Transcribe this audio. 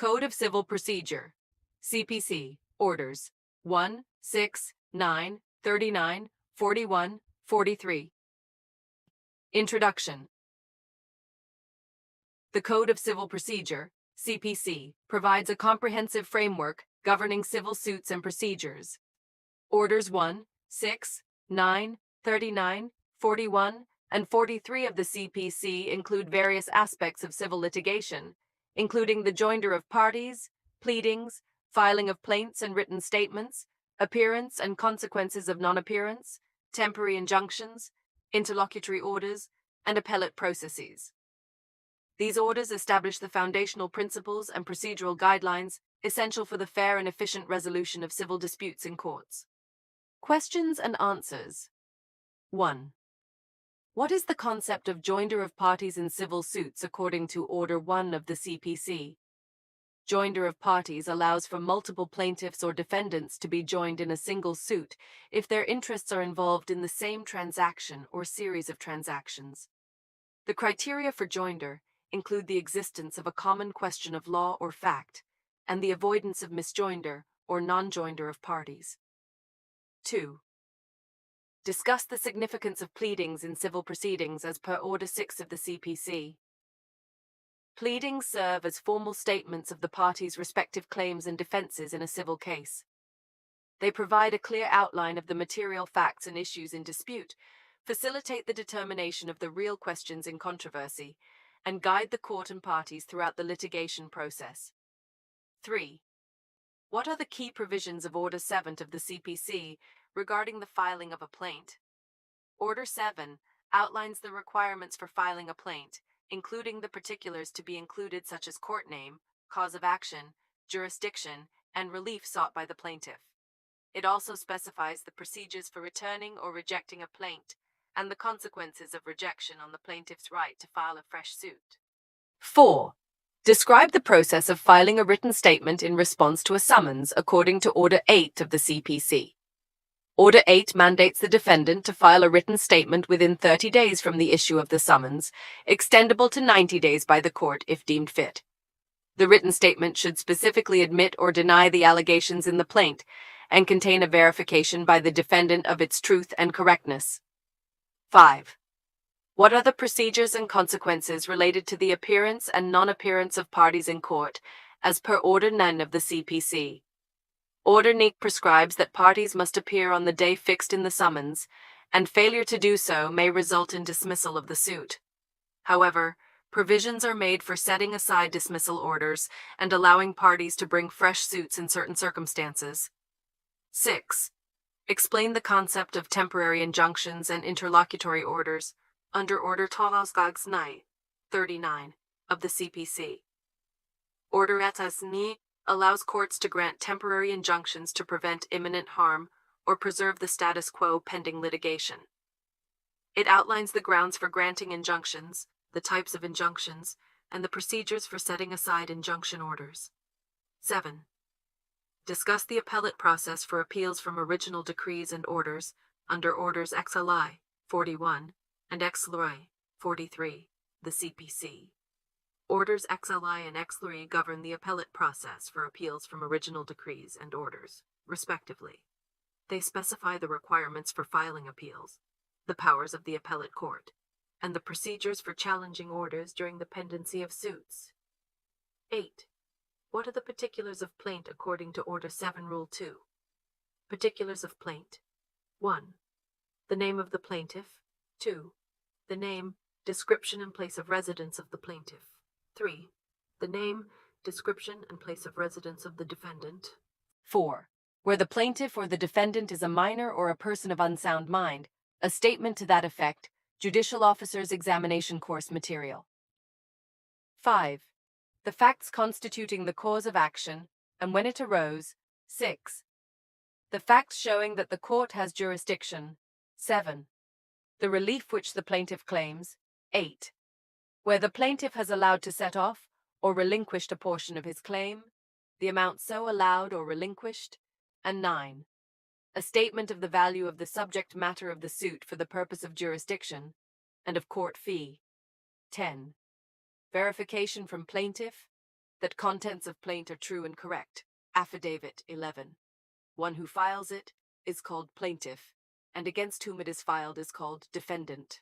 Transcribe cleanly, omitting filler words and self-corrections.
Code of Civil Procedure, CPC, Orders 1, 6, 9, 39, 41, 43. Introduction. The Code of Civil Procedure, CPC, provides a comprehensive framework governing civil suits and procedures. Orders 1, 6, 9, 39, 41, and 43 of the CPC include various aspects of civil litigation, including the joinder of parties, pleadings, filing of plaints and written statements, appearance and consequences of non-appearance, temporary injunctions, interlocutory orders, and appellate processes. These orders establish the foundational principles and procedural guidelines essential for the fair and efficient resolution of civil disputes in courts. Questions and answers. 1. What is the concept of joinder of parties in civil suits according to Order 1 of the CPC? Joinder of parties allows for multiple plaintiffs or defendants to be joined in a single suit if their interests are involved in the same transaction or series of transactions. The criteria for joinder include the existence of a common question of law or fact and the avoidance of misjoinder or non-joinder of parties. 2. Discuss the significance of pleadings in civil proceedings as per Order 6 of the CPC. Pleadings serve as formal statements of the parties' respective claims and defenses in a civil case. They provide a clear outline of the material facts and issues in dispute, facilitate the determination of the real questions in controversy, and guide the court and parties throughout the litigation process. 3. What are the key provisions of Order 7 of the CPC regarding the filing of a plaint? Order 7 outlines the requirements for filing a plaint, including the particulars to be included such as court name, cause of action, jurisdiction, and relief sought by the plaintiff. It also specifies the procedures for returning or rejecting a plaint and the consequences of rejection on the plaintiff's right to file a fresh suit. 4. Describe the process of filing a written statement in response to a summons according to Order 8 of the CPC. Order 8 mandates the defendant to file a written statement within 30 days from the issue of the summons, extendable to 90 days by the court if deemed fit. The written statement should specifically admit or deny the allegations in the plaint and contain a verification by the defendant of its truth and correctness. 5. What are the procedures and consequences related to the appearance and non-appearance of parties in court, as per Order 9 of the CPC? Order 9 prescribes that parties must appear on the day fixed in the summons, and failure to do so may result in dismissal of the suit. However, provisions are made for setting aside dismissal orders and allowing parties to bring fresh suits in certain circumstances. 6. Explain the concept of temporary injunctions and interlocutory orders under Order 39 of the CPC. Order 9 allows courts to grant temporary injunctions to prevent imminent harm or preserve the status quo pending litigation. It outlines the grounds for granting injunctions, the types of injunctions, and the procedures for setting aside injunction orders. 7. Discuss the appellate process for appeals from original decrees and orders under Orders XLI 41 and XLI 43, the CPC. Orders XLI and XLI govern the appellate process for appeals from original decrees and orders, respectively. They specify the requirements for filing appeals, the powers of the appellate court, and the procedures for challenging orders during the pendency of suits. 8. What are the particulars of plaint according to Order 7, Rule 2? Particulars of plaint. 1. The name of the plaintiff. 2. The name, description, and place of residence of the plaintiff. 3. The name, description, and place of residence of the defendant. 4. Where the plaintiff or the defendant is a minor or a person of unsound mind, a statement to that effect, judicial officer's examination course material. 5. The facts constituting the cause of action, and when it arose. 6. The facts showing that the court has jurisdiction. 7. The relief which the plaintiff claims. 8. Where the plaintiff has allowed to set off or relinquished a portion of his claim, the amount so allowed or relinquished. And 9. A statement of the value of the subject matter of the suit for the purpose of jurisdiction and of court fee. 10. Verification from plaintiff that contents of plaint are true and correct. Affidavit 11. One who files it is called plaintiff, and against whom it is filed is called defendant.